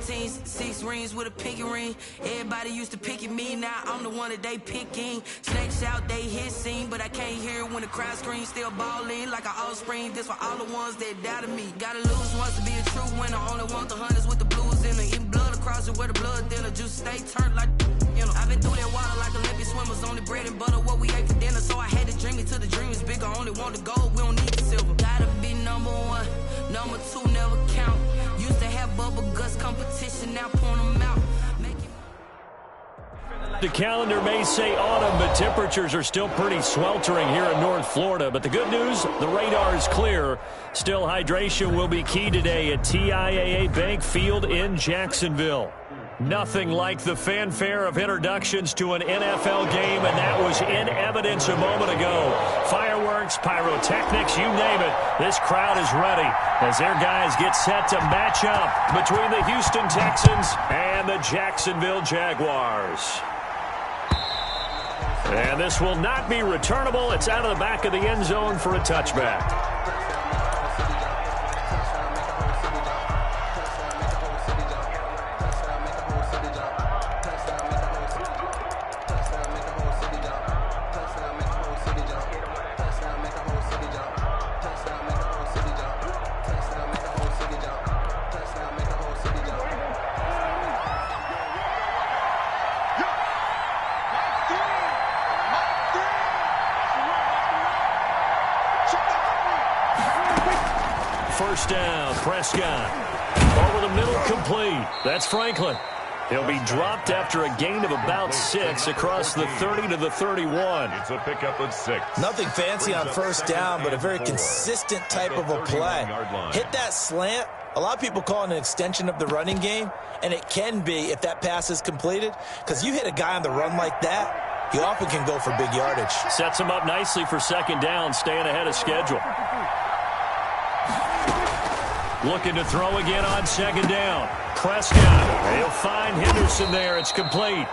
18s, 6 rings with a pinky ring. Everybody used to pick at me, now I'm the one that they picking. Snakes out, they hit scene, but I can't hear it when the crowd screams. Still ballin' like an offspring, this for all the ones that doubted me. Gotta lose once to be a true winner, only want the hunters with the blues in it. Eating blood across it where the blood thinner, juice stay turned like, you know. I've been through that water like Olympic swimmers, only bread and butter, what we ate for dinner. So I had to dream it till the dream is bigger, only want the gold, we don't need the silver. Gotta be number one, number two never count. Used to have bubble guts competition, now point them out. The calendar may say autumn, but temperatures are still pretty sweltering here in North Florida. But the good news, the radar is clear. Still, hydration will be key today at TIAA Bank Field in Jacksonville. Nothing like the fanfare of introductions to an NFL game, and that was in evidence a moment ago. Fireworks, pyrotechnics, you name it. This crowd is ready as their guys get set to match up between the Houston Texans and the Jacksonville Jaguars. And this will not be returnable. It's out of the back of the end zone for a touchback. First down, Prescott. Over the middle, complete. That's Franklin. He'll be dropped after a gain of about 6 across the 30 to the 31. It's a pickup of 6. Nothing fancy on first down, but a very consistent type of a play. Hit that slant. A lot of people call it an extension of the running game, and it can be if that pass is completed, because you hit a guy on the run like that, he often can go for big yardage. Sets him up nicely for second down, staying ahead of schedule. Looking to throw again on second down. Prescott, he'll find Henderson there. It's complete.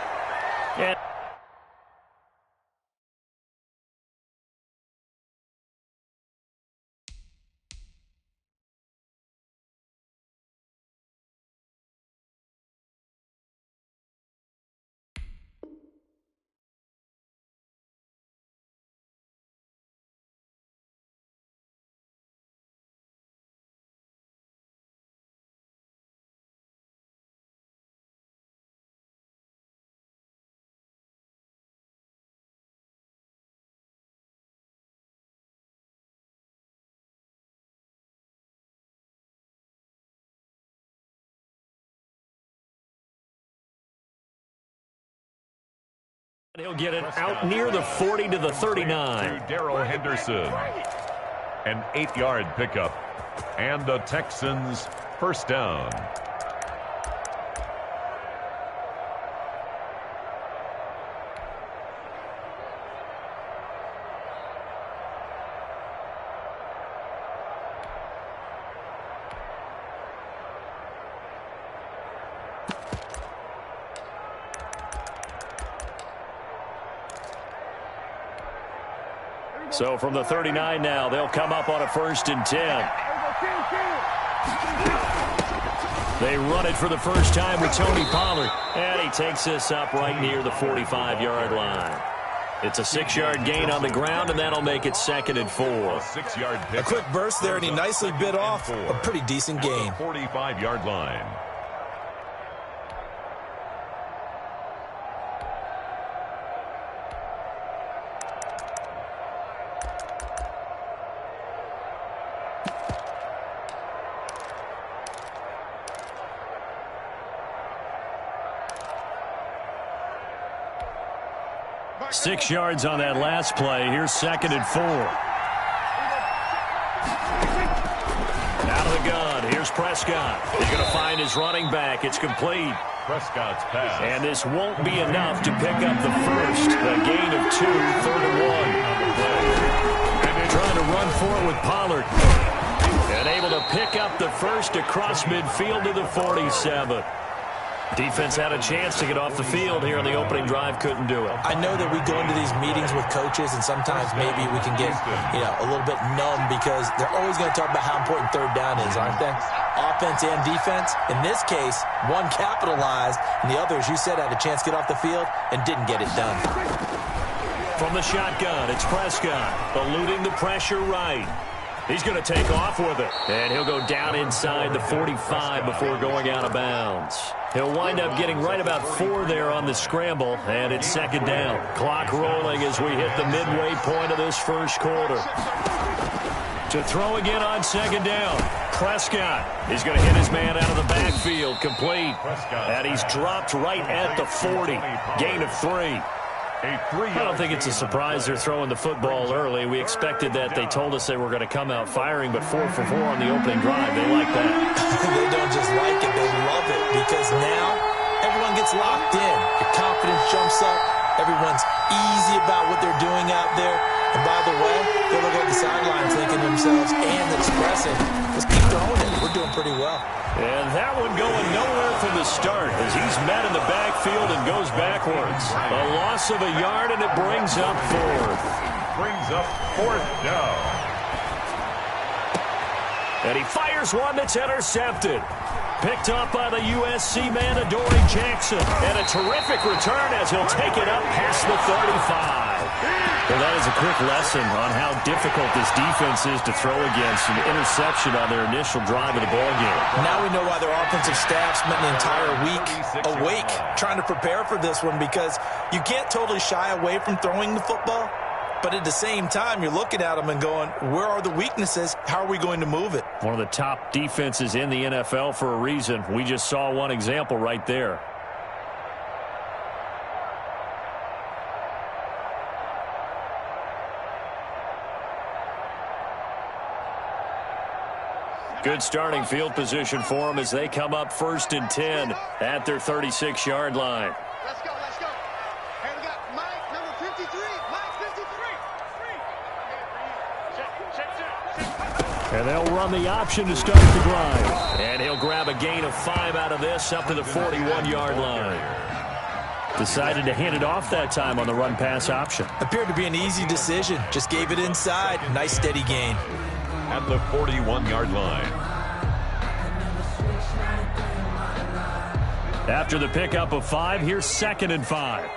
And he'll get it out near the 40 to the 39. Darrell Henderson. An 8-yard pickup. And the Texans first down. So from the 39 now, they'll come up on a 1st and 10. They run it for the first time with Tony Pollard. And he takes this up right near the 45-yard line. It's a 6-yard gain on the ground, and that'll make it 2nd and 4. A 6-yard pick. A quick burst there, and he nicely bit off a pretty decent gain. 45-yard line. Six yards on that last play. Here's 2nd and 4. Out of the gun. Here's Prescott. He's going to find his running back. It's complete. Prescott's pass. And this won't be enough to pick up the first. A gain of 2, 3rd and 1. And they're trying to run for it with Pollard. And able to pick up the first across midfield to the 47. Defense had a chance to get off the field here on the opening drive, couldn't do it. I know that we go into these meetings with coaches, and sometimes maybe we can get, a little bit numb because they're always going to talk about how important third down is, aren't they? Offense and defense. In this case, one capitalized, and the other, as you said, had a chance to get off the field and didn't get it done. From the shotgun, it's Prescott, eluding the pressure right. He's going to take off with it, and he'll go down inside the 45 before going out of bounds. He'll wind up getting right about 4 there on the scramble, and it's second down. Clock rolling as we hit the midway point of this first quarter. To throw again on second down, Prescott is going to hit his man out of the backfield, complete. And he's dropped right at the 40, gain of 3. I don't think it's a surprise they're throwing the football early. We expected that. They told us they were going to come out firing, but 4 for 4 on the opening drive. They like that. They don't just like it, they love it, because now everyone gets locked in. Your confidence jumps up. Everyone's easy about what they're doing out there. And by the way, they look at the sideline thinking to themselves and expressing, just keep throwing it. We're doing pretty well. And that one going nowhere from the start as he's met in the backfield and goes backwards. A loss of a yard, and it brings up 4th. Brings up 4th down. And he fires one that's intercepted. Picked up by the USC man, Adoree Jackson. And a terrific return as he'll take it up past the 35. Well, that is a quick lesson on how difficult this defense is to throw against. An interception on their initial drive of the ballgame. Now we know why their offensive staff spent the entire week awake trying to prepare for this one, because you can't totally shy away from throwing the football. But at the same time, you're looking at them and going, where are the weaknesses? How are we going to move it? One of the top defenses in the NFL for a reason. We just saw one example right there. Good starting field position for them as they come up 1st and 10 at their 36-yard line. Let's go, let's go. Hey, we got Mike, number 53. Mike, 53. And they'll run the option to start the drive. And he'll grab a gain of 5 out of this up to the 41-yard line. Decided to hand it off that time on the run-pass option. Appeared to be an easy decision. Just gave it inside. Nice steady gain. At the 41-yard line. After the pickup of 5, here's 2nd and 5.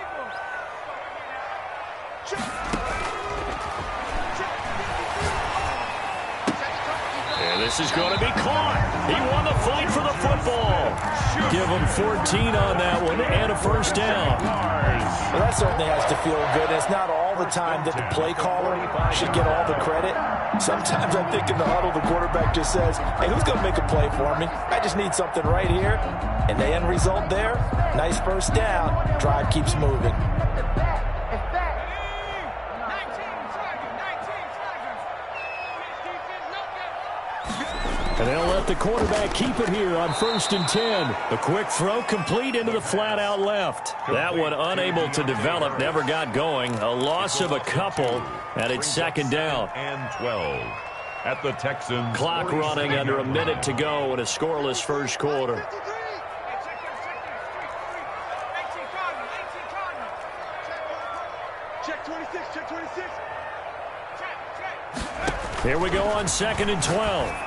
And this is going to be caught. He won the fight for the football. Give him 14 on that one and a 1st down. Well, that certainly has to feel good. It's not all the time that the play caller should get all the credit. Sometimes I think in the huddle, the quarterback just says, hey, who's going to make a play for me? I just need something right here. And the end result there, nice 1st down. Drive keeps moving. And they'll let the quarterback keep it here on 1st and 10. A quick throw complete into the flat out left. That one unable to develop, never got going. A loss of a couple, and it's 2nd down. And 12 at the Texans. Clock running under a minute to go in a scoreless first quarter. Check 26, check 26. Here we go on 2nd and 12.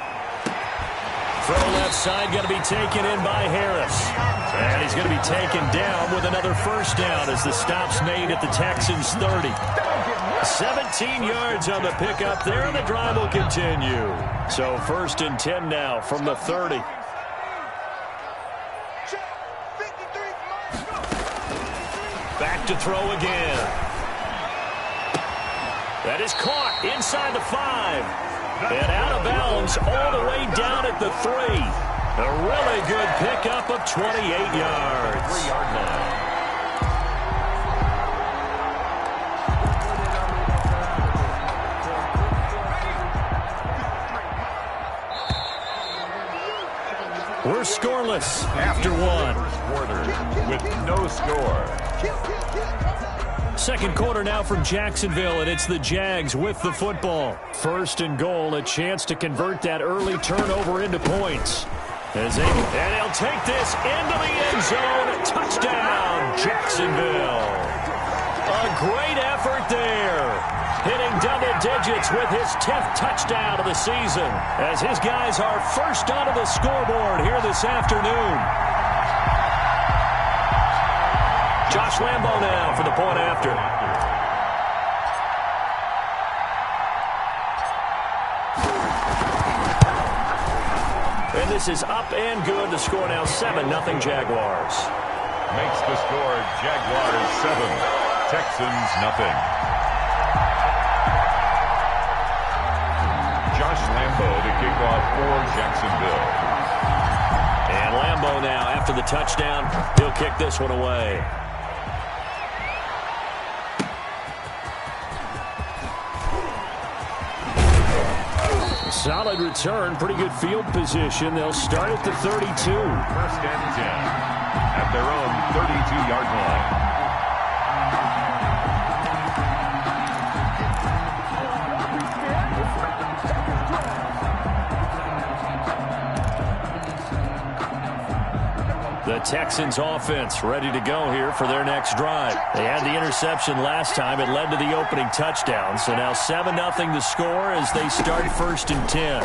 Throw left side going to be taken in by Harris. And he's going to be taken down with another 1st down as the stop's made at the Texans' 30. 17 yards on the pickup there, and the drive will continue. So 1st and 10 now from the 30. Back to throw again. That is caught inside the 5. And out of bounds all the way down at the 3. A really good pickup of 28 yards. 3-yard line. We're scoreless after 1. First quarter with no score. 2nd quarter now from Jacksonville, and it's the Jags with the football. 1st and goal, a chance to convert that early turnover into points. And he'll take this into the end zone. Touchdown, Jacksonville. A great effort there. Hitting double digits with his 10th touchdown of the season as his guys are first onto the scoreboard here this afternoon. Josh Lambo now for the point after. And this is up and good. The score now 7-0 Jaguars. Makes the score Jaguars 7, Texans nothing. Josh Lambo to kick off for Jacksonville. And Lambo now, after the touchdown, he'll kick this one away. Solid return, pretty good field position. They'll start at the 32. First and 10 at their own 32-yard line. The Texans offense ready to go here for their next drive. They had the interception last time. It led to the opening touchdown. So now 7-0 the score as they start first and 10.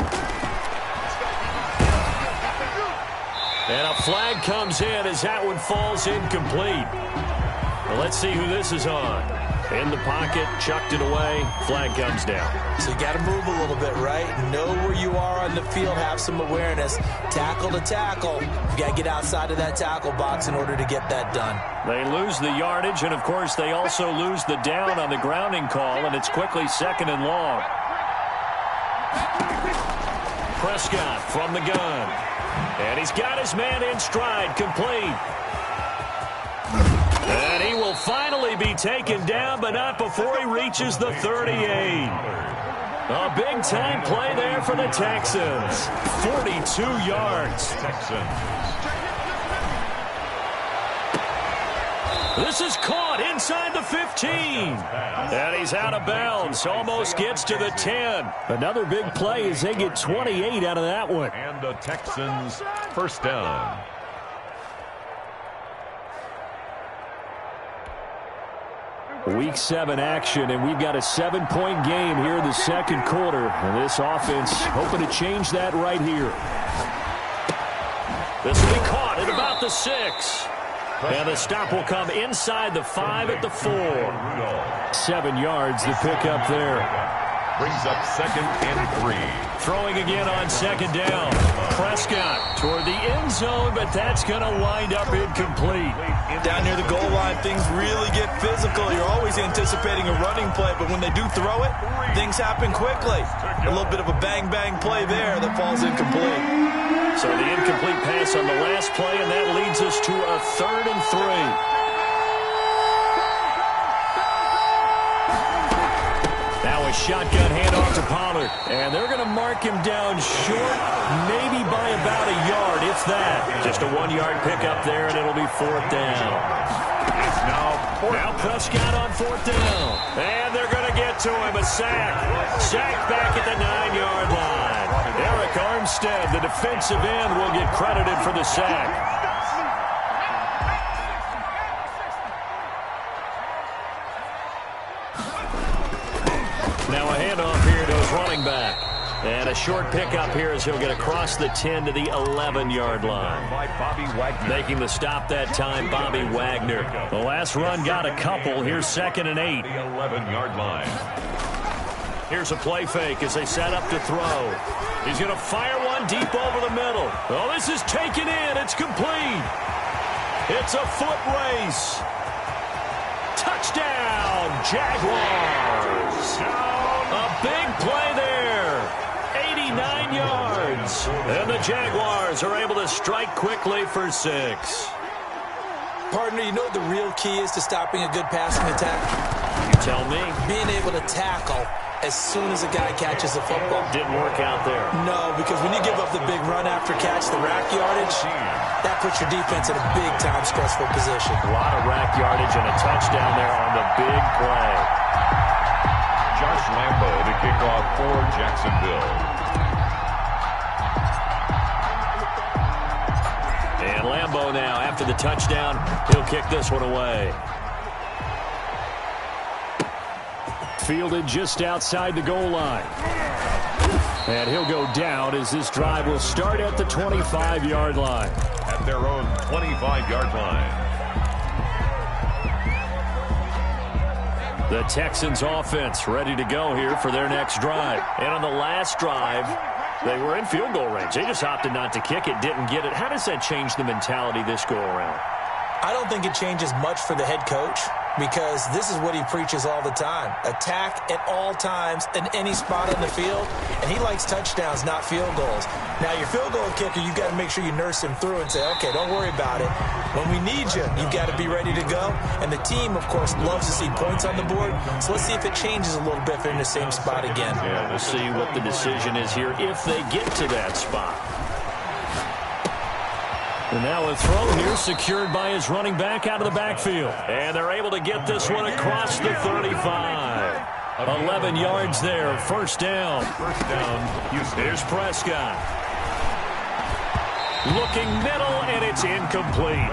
And a flag comes in as that one falls incomplete. Well, let's see who this is on. In the pocket, chucked it away, flag comes down. So you got to move a little bit, right? Know where you are on the field, have some awareness. Tackle to tackle. You got to get outside of that tackle box in order to get that done. They lose the yardage, and of course they also lose the down on the grounding call, and it's quickly 2nd and long. Prescott from the gun. And he's got his man in stride, complete. And he will finally be taken down, but not before he reaches the 38. A big-time play there for the Texans. 42 yards. This is caught inside the 15. And he's out of bounds. Almost gets to the 10. Another big play as they get 28 out of that one. And the Texans first down. Week 7 action, and we've got a 7-point game here in the second quarter. And this offense hoping to change that right here. This will be caught at about the 6. And the stop will come inside the 5 at the 4. 7 yards the pickup there. Brings up 2nd and 3. Throwing again on 2nd down. Prescott toward the end zone, but that's going to wind up incomplete. Down near the goal line, things really get physical. You're always anticipating a running play, but when they do throw it, things happen quickly. A little bit of a bang-bang play there that falls incomplete. So the incomplete pass on the last play, and that leads us to a 3rd and 3. Now a shotgun handoff to Pollard. And they're going to mark him down short, maybe by about a yard, if that. Just a 1-yard pickup there, and it'll be 4th down. Now Prescott on 4th down. And they're going to get to him. A sack. Sack back at the 9-yard line. Eric Armstead, the defensive end, will get credited for the sack. Now a handoff here to his running back. And a short pickup here as he'll get across the 10 to the 11-yard line. Making the stop that time, Bobby Wagner. The last run got a couple. Here's 2nd and 8. The 11-yard line. Here's a play fake as they set up to throw. He's going to fire one deep over the middle. Oh, this is taken in. It's complete. It's a foot race. Touchdown, Jaguars. A big play there. 89 yards. And the Jaguars are able to strike quickly for 6. Partner, you know what the real key is to stopping a good passing attack? You tell me. Being able to tackle as soon as a guy catches the football. Didn't work out there. No, because when you give up the big run after catch, the rack yardage, that puts your defense in a big-time stressful position. A lot of rack yardage and a touchdown there on the big play. Josh Lambo to kick off for Jacksonville. Lambeau now, after the touchdown, he'll kick this one away. Fielded just outside the goal line. And he'll go down as this drive will start at the 25-yard line. At their own 25-yard line. The Texans offense ready to go here for their next drive. And on the last drive, they were in field goal range. They just opted not to kick it, didn't get it. How does that change the mentality this go around? I don't think it changes much for the head coach because this is what he preaches all the time. Attack at all times in any spot on the field, and he likes touchdowns, not field goals. Now, your field goal kicker, you've got to make sure you nurse him through and say, okay, don't worry about it. When we need you, you've got to be ready to go. And the team, of course, loves to see points on the board, so let's see if it changes a little bit if they're in the same spot again. Yeah, we'll see what the decision is here if they get to that spot. And now a throw here secured by his running back out of the backfield. And they're able to get this one across the 35. 11 yards there, first down. First down, Houston. Here's Prescott. Looking middle, and it's incomplete.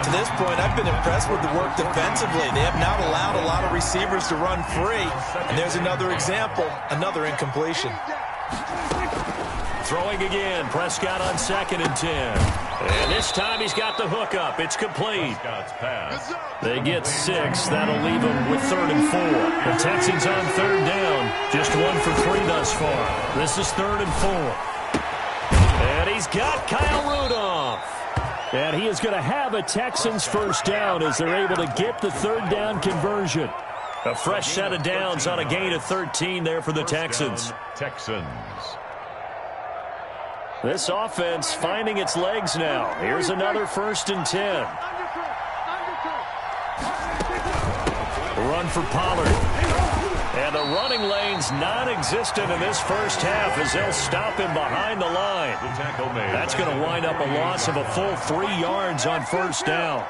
To this point, I've been impressed with the work defensively. They have not allowed a lot of receivers to run free. And there's another example, another incompletion. Throwing again, Prescott on 2nd and 10. And this time he's got the hook up. It's complete. They get 6. That'll leave them with 3rd and 4. The Texans on 3rd down. Just 1 for 3 thus far. This is 3rd and 4. And he's got Kyle Rudolph. And he is going to have a Texans first down as they're able to get the 3rd down conversion. A fresh set of downs on a gain of 13 there for the Texans. Texans. This offense finding its legs now. Here's another 1st and 10. Run for Pollard. And the running lane's non-existent in this first half as they'll stop him behind the line. That's going to wind up a loss of a full 3 yards on 1st down.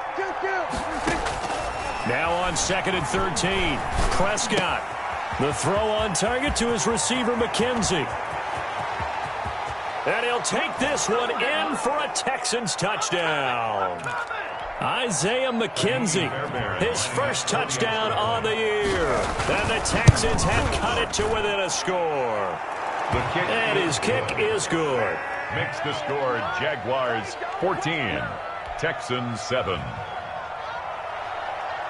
Now on 2nd and 13. Prescott. The throw on target to his receiver, McKenzie. And he'll take this one in for a Texans touchdown. Isaiah McKenzie, his first touchdown on the year. And the Texans have cut it to within a score. And his kick is good. Makes the score Jaguars 14, Texans 7.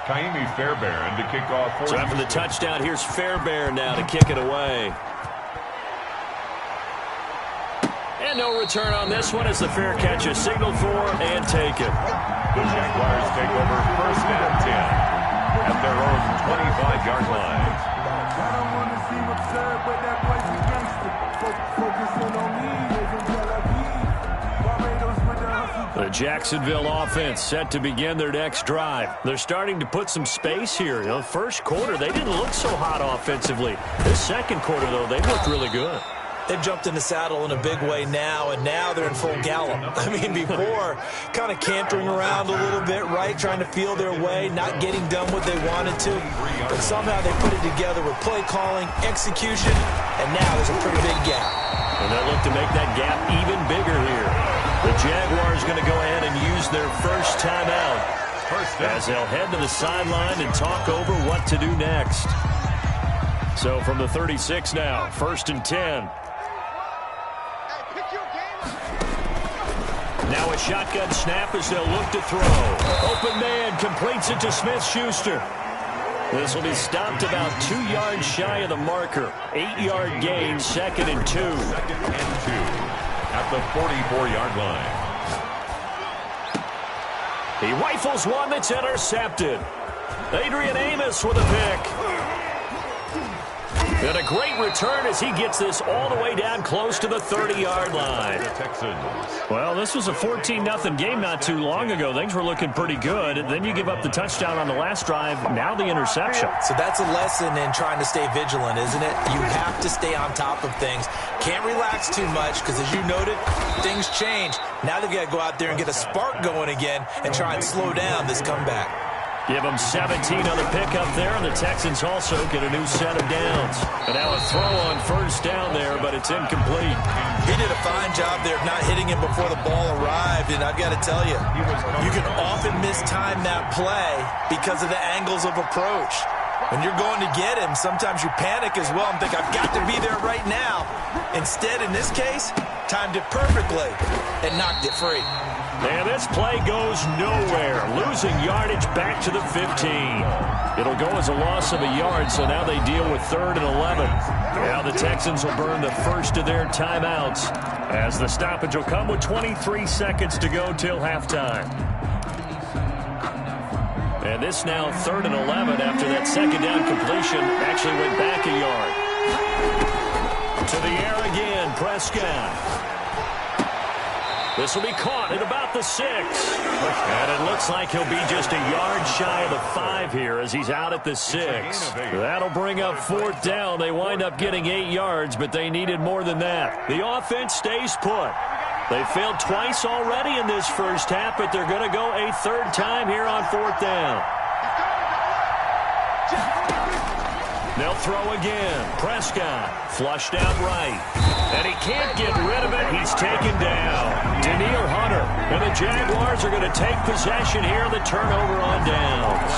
Kaimi Fairbairn to kick off. So after the touchdown, here's Fairbairn now to kick it away. And no return on this one as the fair catch is signaled for and taken. The Jaguars take over 1st and 10 at their own 25-yard line. I don't want to seem absurd, but that voice is gangster. Focusing on me, the Jacksonville offense set to begin their next drive. They're starting to put some space here. You know, first quarter, they didn't look so hot offensively. This second quarter, though, they looked really good. They've jumped in the saddle in a big way now, and now they're in full gallop. I mean, before, kind of cantering around a little bit, right, trying to feel their way, not getting done what they wanted to. But somehow they put it together with play calling, execution, and now there's a pretty big gap. And they'll look to make that gap even bigger here. The Jaguars going to go ahead and use their first timeout as they'll head to the sideline and talk over what to do next. So from the 36 now, 1st and 10. Now a shotgun snap as they'll look to throw. Open man completes it to Smith-Schuster. This will be stopped about 2 yards shy of the marker. 8-yard gain, 2nd and 2. 2nd and 2 at the 44-yard line. He rifles one that's intercepted. Adrian Amos with a pick. And a great return as he gets this all the way down close to the 30-yard line. Well, this was a 14-0 game not too long ago. Things were looking pretty good. And then you give up the touchdown on the last drive. Now the interception. So that's a lesson in trying to stay vigilant, isn't it? You have to stay on top of things. Can't relax too much because, as you noted, things change. Now they've got to go out there and get a spark going again and try and slow down this comeback. Give them 17 on the pickup there, and the Texans also get a new set of downs. And now a throw on first down there, but it's incomplete. He did a fine job there of not hitting him before the ball arrived, and I've got to tell you, you can often mistime that play because of the angles of approach. When you're going to get him, sometimes you panic as well and think, I've got to be there right now. Instead, in this case, timed it perfectly and knocked it free. And this play goes nowhere, losing yardage back to the 15. It'll go as a loss of a yard, so now they deal with 3rd and 11. Now the Texans will burn the first of their timeouts, as the stoppage will come with 23 seconds to go till halftime. And this now 3rd and 11 after that second down completion actually went back a yard. To the air again, Prescott. This will be caught at about the 6. And it looks like he'll be just a yard shy of the 5 here as he's out at the 6. That'll bring up 4th down. They wind up getting 8 yards, but they needed more than that. The offense stays put. They failed twice already in this first half, but they're going to go a 3rd time here on 4th down. They'll throw again. Prescott flushed out right. And he can't get rid of it. He's taken down. Danielle Hunter. And the Jaguars are going to take possession here. The turnover on downs.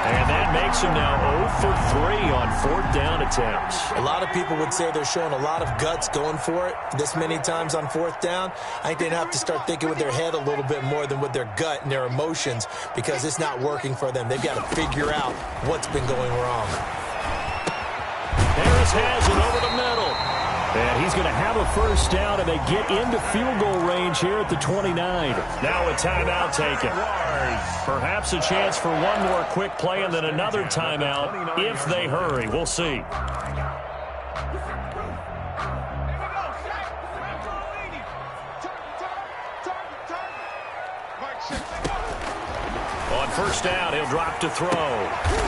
And that makes him now 0 for 3 on 4th down attempts. A lot of people would say they're showing a lot of guts going for it this many times on 4th down. I think they'd have to start thinking with their head a little bit more than with their gut and their emotions because it's not working for them. They've got to figure out what's been going wrong. Harris has it over the middle. And he's going to have a first down, and they get into field goal range here at the 29. Now a timeout taken. Perhaps a chance for one more quick play and then another timeout if they hurry. We'll see. On first down, he'll drop to throw.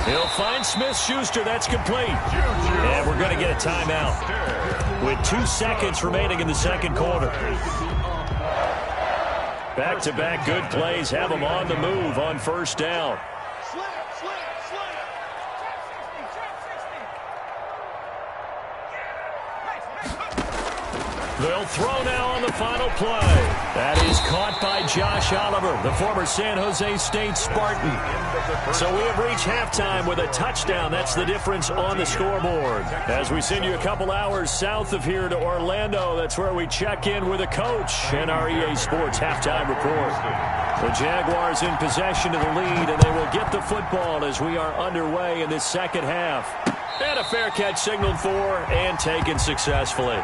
He'll find Smith-Schuster. That's complete. And we're going to get a timeout with 2 seconds remaining in the second quarter. Back-to-back good plays have them on the move on first down. They'll throw now on the final play. That is caught by Josh Oliver, the former San Jose State Spartan. So we have reached halftime with a touchdown. That's the difference on the scoreboard. As we send you a couple hours south of here to Orlando, that's where we check in with a coach and our EA Sports halftime report. The Jaguars in possession of the lead, and they will get the football as we are underway in this second half. And a fair catch signaled for and taken successfully.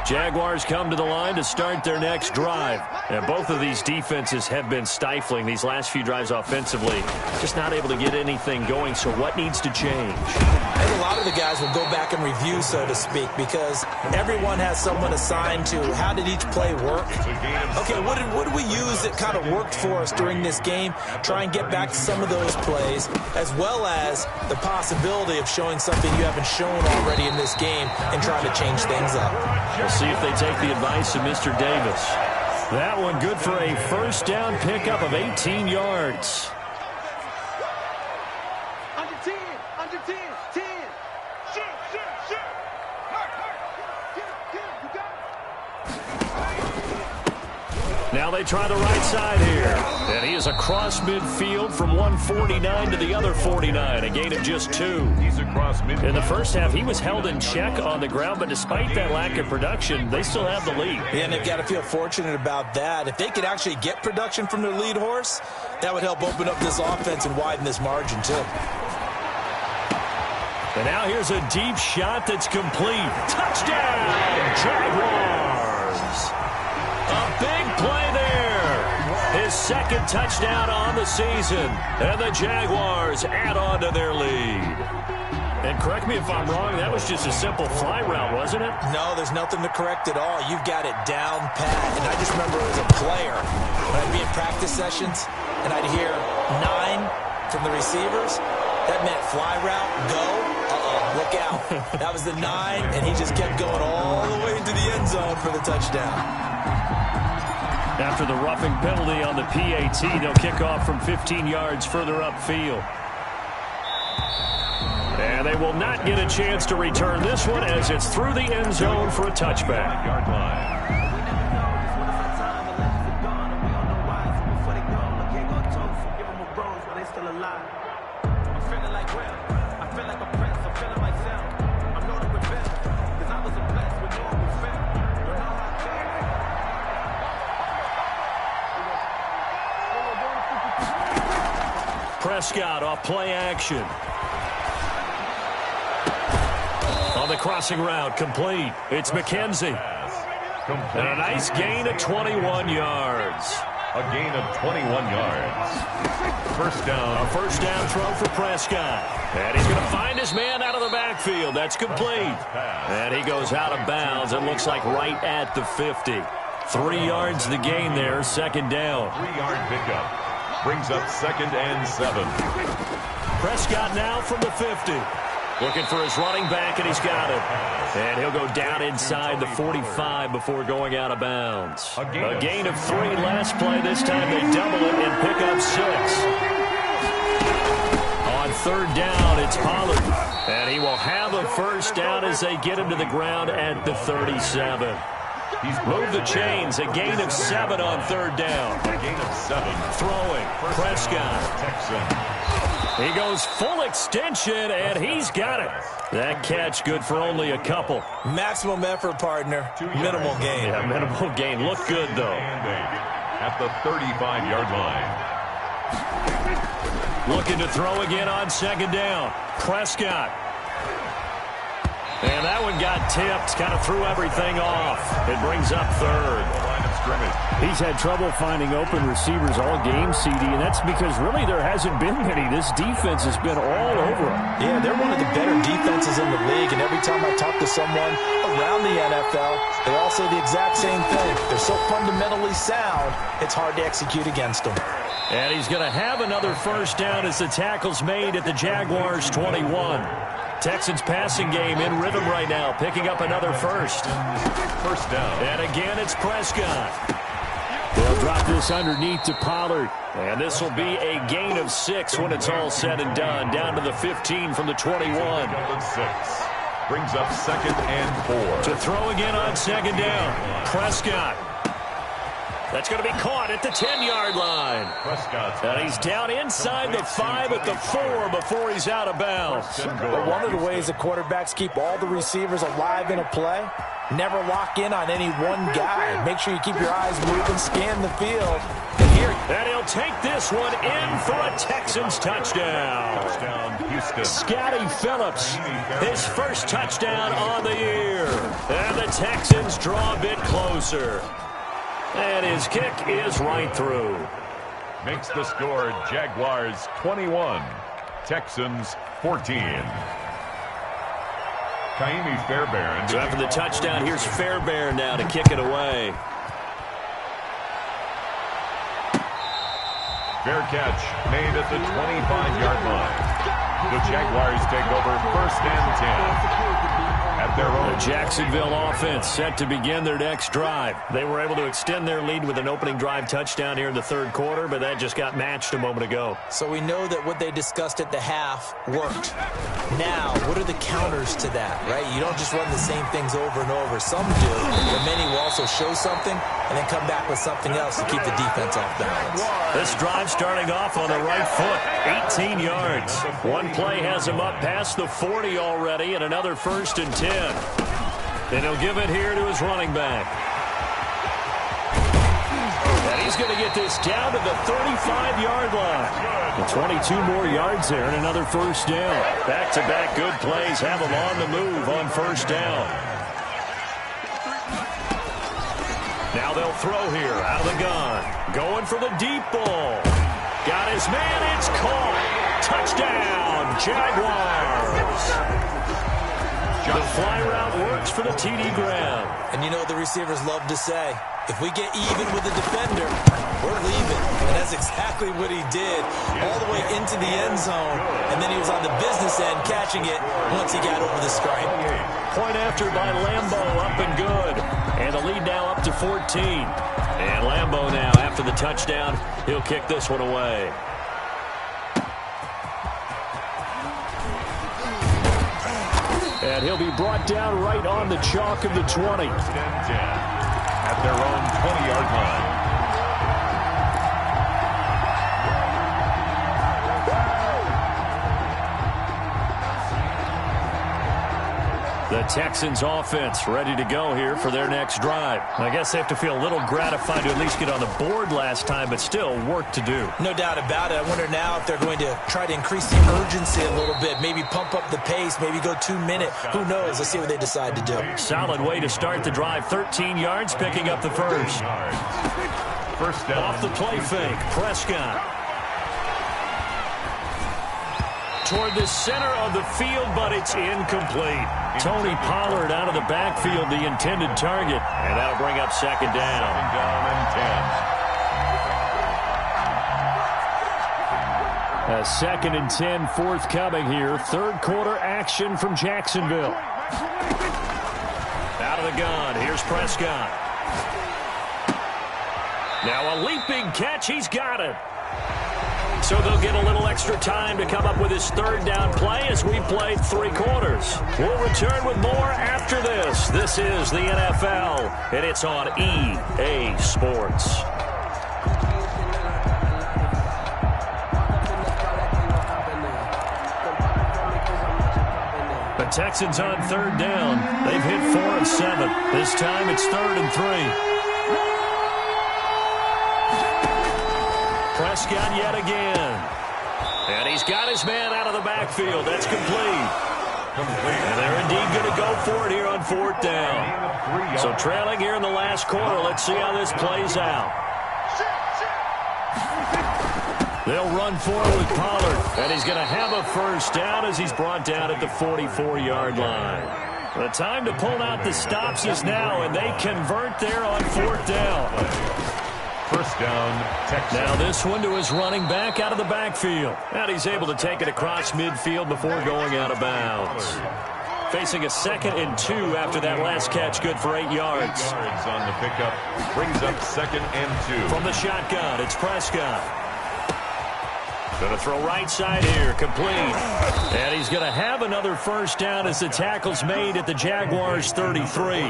Jaguars come to the line to start their next drive. And both of these defenses have been stifling these last few drives offensively. Just not able to get anything going, so what needs to change? I think a lot of the guys will go back and review, so to speak, because everyone has someone assigned to how did each play work. Okay, what did we use that kind of worked for us during this game? Try and get back to some of those plays, as well as the possibility of showing something you haven't shown already in this game and trying to change things up. We'll see if they take the advice of Mr. Davis. That one good for a first down pickup of 18 yards. Under 10, under 10, 10. Shoot, shoot, shoot. Get him, you got it. Now they try the right side here. And he is across midfield from 149 to the other 49, a gain of just 2. He's across midfield. In the first half, he was held in check on the ground, but despite that lack of production, they still have the lead. Yeah, and they've got to feel fortunate about that. If they could actually get production from their lead horse, that would help open up this offense and widen this margin, too. And now here's a deep shot that's complete. Touchdown, Jaguars! A big play there. His second touchdown on the season. And the Jaguars add on to their lead. And correct me if I'm wrong, that was just a simple fly route, wasn't it? No, there's nothing to correct at all. You've got it down pat. And I just remember as a player, when I'd be in practice sessions, and I'd hear 9 from the receivers, that meant fly route, go. Look out. That was the 9, and he just kept going all the way into the end zone for the touchdown. After the roughing penalty on the PAT, they'll kick off from 15 yards further upfield. And they will not get a chance to return this one as it's through the end zone for a touchback. Yard line. Prescott off play action. On the crossing route, complete. It's McKenzie. And a nice gain of 21 yards. A gain of 21 yards. First down. A first down throw for Prescott. And he's going to find his man out of the backfield. That's complete. And he goes out of bounds. It looks like right at the 50. 3 yards the gain there, second down. 3-yard pickup. Brings up 2nd and 7. Prescott now from the 50. Looking for his running back, and he's got it. And he'll go down inside the 45 before going out of bounds. A gain of 3 last play. This time they double it and pick up 6. On third down, it's Pollard. And he will have a first down as they get him to the ground at the 37. He's moved the chains. A gain of 7 on third down. A gain of 7. Throwing. Prescott. Texans. He goes full extension, and he's got it. That catch good for only a couple. Maximum effort, partner. Minimal gain. Yeah, minimal gain. Look good, though. At the 35-yard line. Looking to throw again on second down. Prescott. And that one got tipped, kind of threw everything off. It brings up third. He's had trouble finding open receivers all game, CD, and that's because really there hasn't been many. This defense has been all over him. Yeah, they're one of the better defenses in the league, and every time I talk to someone around the NFL, they all say the exact same thing. They're so fundamentally sound, it's hard to execute against them. And he's going to have another first down as the tackle's made at the Jaguars' 21. Texans passing game in rhythm right now, picking up another first. First down. And again, it's Prescott. They'll drop this underneath to Pollard. And this will be a gain of 6 when it's all said and done. Down to the 15 from the 21. 6. Brings up 2nd and 4. To throw again on second down. Prescott. That's going to be caught at the 10-yard line. And he's down inside the 5 at the 4 before he's out of bounds. But one of the ways the quarterbacks keep all the receivers alive in a play, never lock in on any one guy. Make sure you keep your eyes moving, scan the field. And he'll take this one in for a Texans touchdown. Scotty Phillips, his first touchdown on the year. And the Texans draw a bit closer. And his kick is right through. Makes the score Jaguars 21, Texans 14. Kaimi Fairbairn. So after the touchdown, here's Fairbairn now to kick it away. Fair catch made at the 25-yard line. The Jaguars take over 1st and 10. At their own. The Jacksonville offense set to begin their next drive. They were able to extend their lead with an opening drive touchdown here in the third quarter, but that just got matched a moment ago. So we know that what they discussed at the half worked. Now, what are the counters to that, right? You don't just run the same things over and over. Some do, but many will also show something and then come back with something else to keep the defense off balance. This drive starting off on the right foot, 18 yards. One play has him up past the 40 already, and another 1st and 10. And he'll give it here to his running back. And he's going to get this down to the 35-yard line. And 22 more yards there and another first down. Back-to-back good plays have him on the move on first down. Now they'll throw here out of the gun. Going for the deep ball. Got his man. It's caught. Touchdown, Jaguars. The fly route works for the TD grab. And you know what the receivers love to say? If we get even with the defender, we're leaving. And that's exactly what he did all the way into the end zone. And then he was on the business end catching it once he got over the stripe. Point after by Lambo, up and good. And the lead now up to 14. And Lambo now, after the touchdown, he'll kick this one away. And he'll be brought down right on the chalk of the 20. At their own 20-yard line. The Texans offense ready to go here for their next drive. I guess they have to feel a little gratified to at least get on the board last time, but still work to do. No doubt about it. I wonder now if they're going to try to increase the urgency a little bit, maybe pump up the pace, maybe go 2 minute. Who knows? Let's see what they decide to do. Solid way to start the drive. 13 yards, picking up the first. First down. Off the play fake, Prescott. Toward the center of the field, but it's incomplete. Tony Pollard out of the backfield, the intended target. And that'll bring up second down. Second down and 10. A 2nd and 10 forthcoming here. Third quarter action from Jacksonville. Out of the gun. Here's Prescott. Now a leaping catch. He's got it. So they'll get a little extra time to come up with his third down play as we played 3 quarters. We'll return with more after this. This is the NFL, and it's on EA Sports. The Texans on third down. They've hit 4 of 7. This time it's 3rd and 3. Prescott yet again. And he's got his man out of the backfield. That's complete. And they're indeed going to go for it here on 4th down. So trailing here in the last quarter. Let's see how this plays out. They'll run forward with Pollard. And he's going to have a first down as he's brought down at the 44-yard line. The time to pull out the stops is now, and they convert there on 4th down. First down, Texans. Now this one to his running back out of the backfield. And he's able to take it across midfield before going out of bounds. Facing a 2nd and 2 after that last catch, good for 8 yards. 8 yards on the pickup, brings up 2nd and 2. From the shotgun, it's Prescott. Going to throw right side here, complete. And he's going to have another first down as the tackle's made at the Jaguars' 33.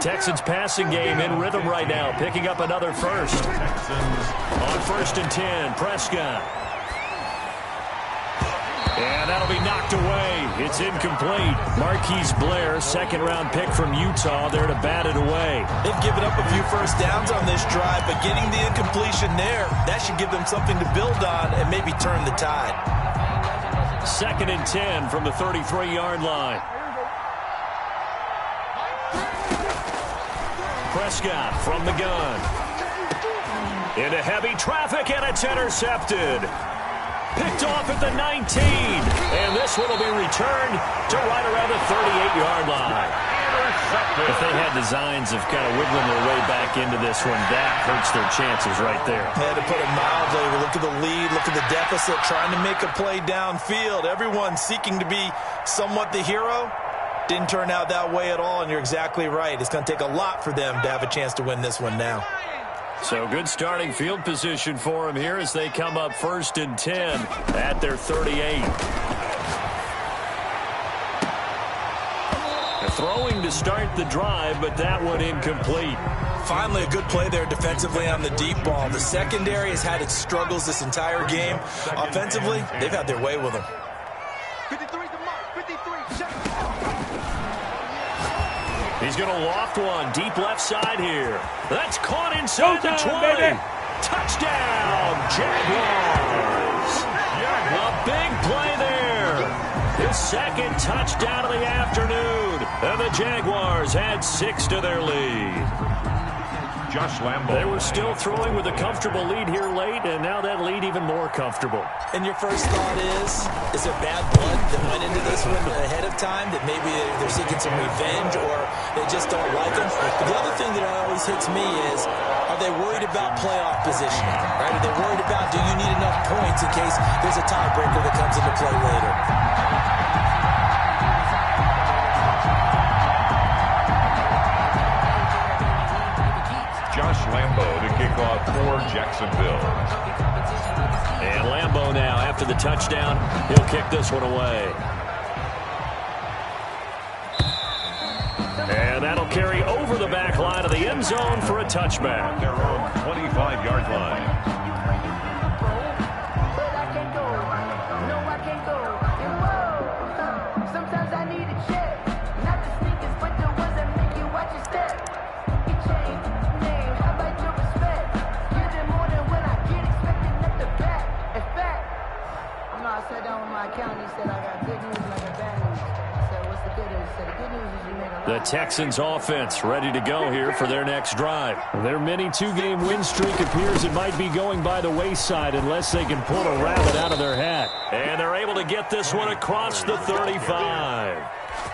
Texans passing game in rhythm right now, picking up another first. On 1st and 10, Prescott. And that'll be knocked away. It's incomplete. Marquise Blair, 2nd-round pick from Utah, there to bat it away. They've given up a few first downs on this drive, but getting the incompletion there, that should give them something to build on and maybe turn the tide. 2nd and 10 from the 33-yard line. Prescott from the gun. Into heavy traffic, and it's intercepted. Picked off at the 19. And this one will be returned to right around the 38-yard line. If they had designs of kind of wiggling their way back into this one, that hurts their chances right there. Yeah, to put it mildly, look at the lead, look at the deficit, trying to make a play downfield. Everyone seeking to be somewhat the hero. Didn't turn out that way at all, and you're exactly right. It's going to take a lot for them to have a chance to win this one now. So good starting field position for them here as they come up 1st and 10 at their 38. Throwing to start the drive, but that one incomplete. Finally, a good play there defensively on the deep ball. The secondary has had its struggles this entire game. Offensively, they've had their way with them. 53 to mark, 53, check. He's going to loft one deep left side here. That's caught inside the 20. Baby. Touchdown, Jaguars. A big play there. His 2nd touchdown of the afternoon. And the Jaguars add 6 to their lead. Josh Lambo. They were still throwing with a comfortable lead here late, and now that lead even more comfortable. And your first thought is there bad blood that went into this one ahead of time, that maybe they're seeking some revenge or they just don't like him? But the other thing that always hits me is, are they worried about playoff positioning? Right? Are they worried about, do you need enough points in case there's a tiebreaker that comes into play later? Josh Lambo to kick off for Jacksonville. And Lambo now, after the touchdown, he'll kick this one away. And that'll carry over the back line of the end zone for a touchback. Their own 25-yard line. The Texans offense ready to go here for their next drive. Their mini two-game win streak appears it might be going by the wayside unless they can pull a rabbit out of their hat. And they're able to get this one across the 35.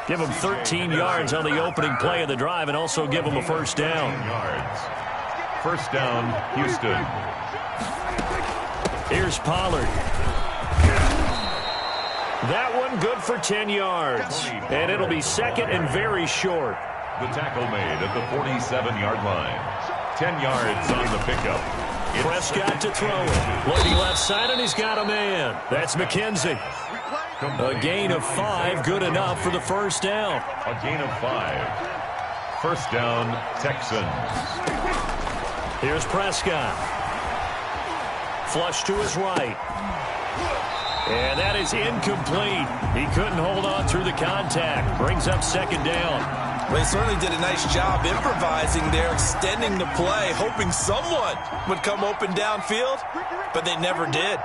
Give them 13 yards on the opening play of the drive and also give them a first down. First down, Houston. Here's Pollard. That one good for 10 yards. And it'll be second and very short. The tackle made at the 47-yard line. 10 yards on the pickup. Prescott to throw it. Looking left side, and he's got a man. That's McKenzie. A gain of 5, good enough for the first down. A gain of 5. First down, Texans. Here's Prescott. Flush to his right. And that is incomplete. He couldn't hold on through the contact. Brings up second down. Well, he certainly did a nice job improvising there, extending the play, hoping someone would come open downfield, but they never did.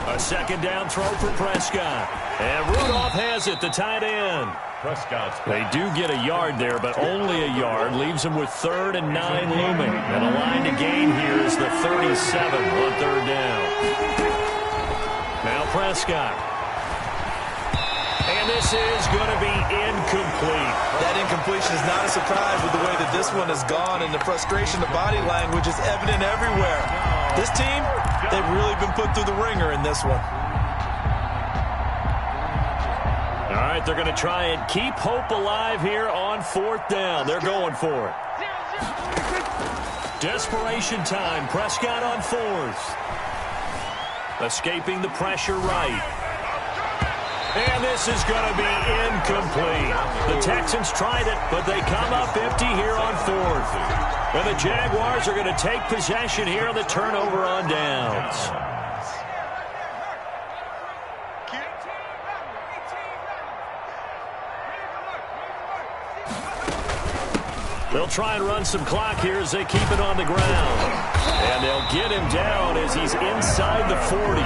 A second down throw for Prescott. And Rudolph has it, the tight end. They do get a yard there, but only a yard. Leaves them with 3rd and 9 looming. And a line to gain here is the 37 on 3rd down. Now Prescott. And this is going to be incomplete. That incompletion is not a surprise with the way that this one has gone, and the frustration, the body language is evident everywhere. This team, they've really been put through the ringer in this one. All right, they're going to try and keep hope alive here on 4th down. They're going for it. Desperation time. Prescott on 4th. Escaping the pressure right. And this is going to be incomplete. The Texans tried it, but they come up empty here on 4th. And the Jaguars are going to take possession here on the turnover on downs. They'll try and run some clock here as they keep it on the ground. And they'll get him down as he's inside the 40.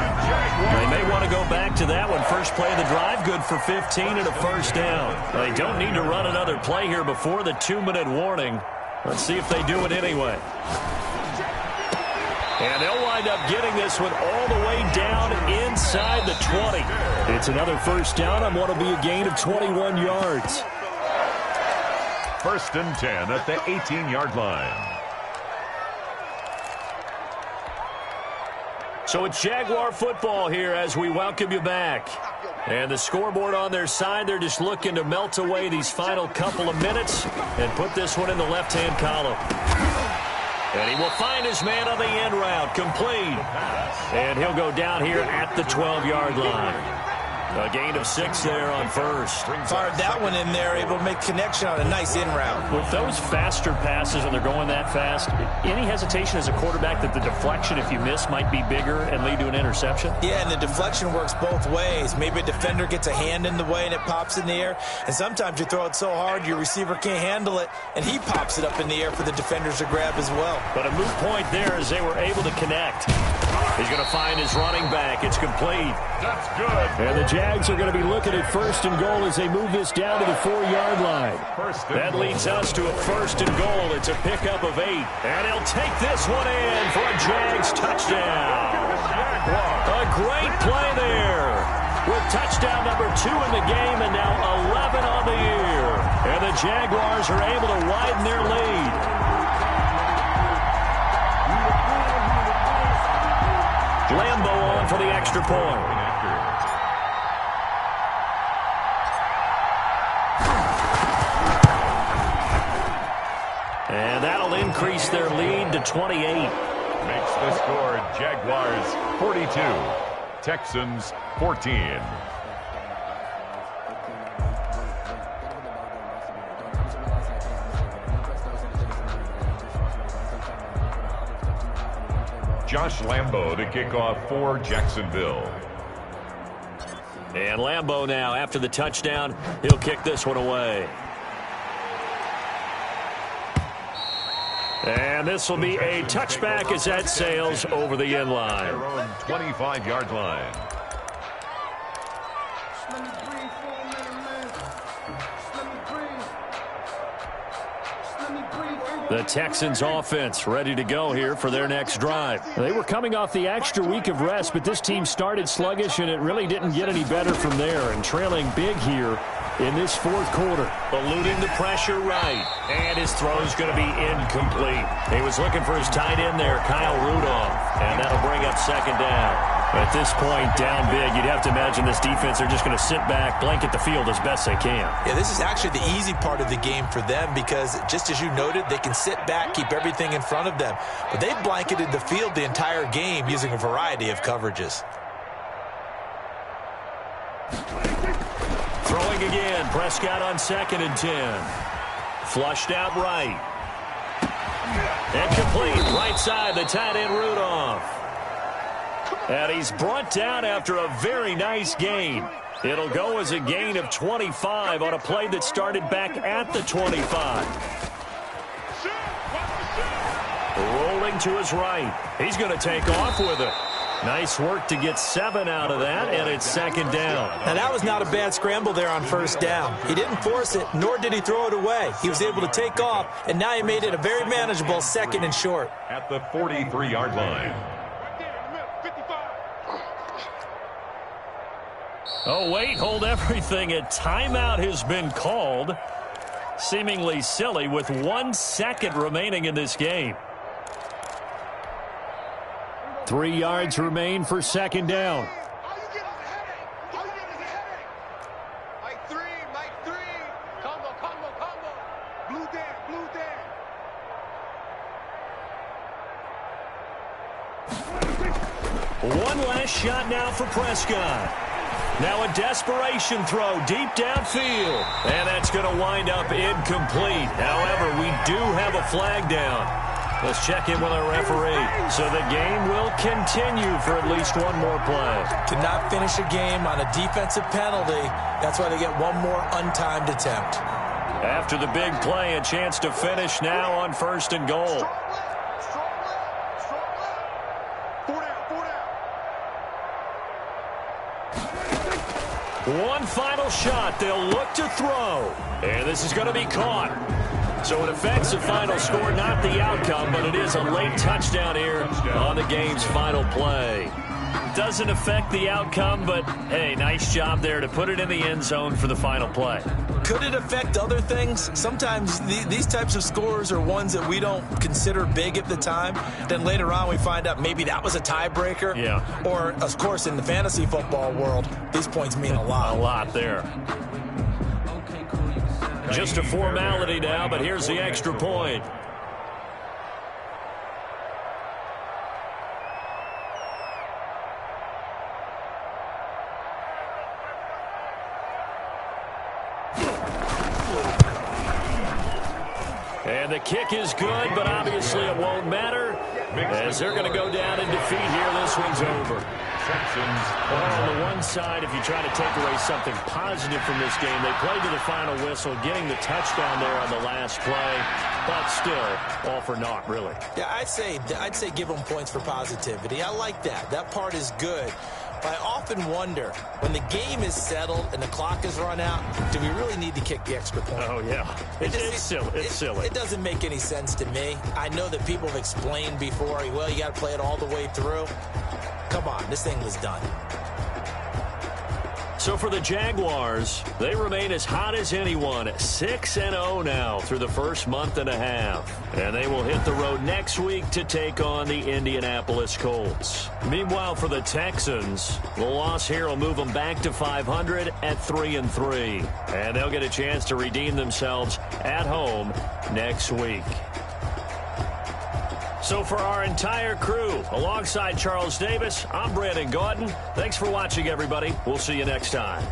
They may want to go back to that one. First play of the drive, good for 15 and a first down. They don't need to run another play here before the 2-minute warning. Let's see if they do it anyway. And they'll wind up getting this one all the way down inside the 20. It's another first down on what will be a gain of 21 yards. First and 10 at the 18-yard line. So it's Jaguar football here as we welcome you back. And the scoreboard on their side, they're just looking to melt away these final couple of minutes and put this one in the left-hand column. And he will find his man on the end route, complete. And he'll go down here at the 12-yard line. A gain of 6 there on first. Fired that one in there, able to make connection on a nice in route. With those faster passes and they're going that fast, any hesitation as a quarterback that the deflection, if you miss, might be bigger and lead to an interception? Yeah, and the deflection works both ways. Maybe a defender gets a hand in the way and it pops in the air. And sometimes you throw it so hard your receiver can't handle it, and he pops it up in the air for the defenders to grab as well. But a moot point there as they were able to connect. As He's going to find his running back. It's complete. That's good. And the Jags are going to be looking at first and goal as they move this down to the 4-yard line. That leads us to a first and goal. It's a pickup of 8. And he'll take this one in for a Jags touchdown. A great play there. With touchdown number 2 in the game and now 11 on the year. And the Jaguars are able to widen their lead. Lambo on for the extra point. And that'll increase their lead to 28. Makes the score Jaguars 42, Texans 14. Josh Lambo to kick off for Jacksonville. And Lambo now, after the touchdown, he'll kick this one away. And this will be a touchback as that sails over the end line. Their own 25-yard line. The Texans offense ready to go here for their next drive. They were coming off the extra week of rest, but this team started sluggish, and it really didn't get any better from there. And trailing big here in this fourth quarter. Eluding the pressure right. And his throw's going to be incomplete. He was looking for his tight end there, Kyle Rudolph. And that'll bring up second down. At this point, down big, you'd have to imagine this defense are just going to sit back, blanket the field as best they can. Yeah, this is actually the easy part of the game for them because, just as you noted, they can sit back, keep everything in front of them. But they've blanketed the field the entire game using a variety of coverages. Throwing again, Prescott on 2nd and 10. Flushed out right. And complete, right side, the tight end Rudolph. And he's brought down after a very nice gain. It'll go as a gain of 25 on a play that started back at the 25. Rolling to his right. He's going to take off with it. Nice work to get 7 out of that, and it's second down. Now, that was not a bad scramble there on first down. He didn't force it, nor did he throw it away. He was able to take off, and now he made it a very manageable 2nd and short. At the 43-yard line. Oh, wait, hold everything. A timeout has been called. Seemingly silly with 1 second remaining in this game. 3 yards remain for second down. One last shot now for Prescott. Now a desperation throw deep downfield. And that's going to wind up incomplete. However, we do have a flag down. Let's check in with our referee. So the game will continue for at least one more play. To not finish a game on a defensive penalty, that's why they get one more untimed attempt. After the big play, a chance to finish now on 1st and goal. One final shot. They'll look to throw. And this is going to be caught. So it affects the final score, not the outcome, but it is a late touchdown here on the game's final play. Doesn't affect the outcome, but, hey, nice job there to put it in the end zone for the final play. Could it affect other things? Sometimes these types of scores are ones that we don't consider big at the time. Then later on we find out maybe that was a tiebreaker. Yeah. Or, of course, in the fantasy football world, these points mean a lot. A lot there. Just a formality now, but here's the extra point. And the kick is good, but obviously it won't matter as they're going to go down in defeat here. This one's over. Texans. Well, on the one side, if you try to take away something positive from this game, they played to the final whistle, getting the touchdown there on the last play, but still all for naught, really. Yeah, I'd say give them points for positivity. I like that. That part is good. But I often wonder, when the game is settled and the clock is run out, do we really need to kick the extra point? Oh, yeah. It's silly. It's silly. It doesn't make any sense to me. I know that people have explained before, well, you got to play it all the way through. Come on, this thing was done. So for the Jaguars, they remain as hot as anyone, 6-0 now through the first month and a half. And they will hit the road next week to take on the Indianapolis Colts. Meanwhile, for the Texans, the loss here will move them back to 500 at 3-3. And they'll get a chance to redeem themselves at home next week. So for our entire crew, alongside Charles Davis, I'm Brandon Gaudin. Thanks for watching, everybody. We'll see you next time.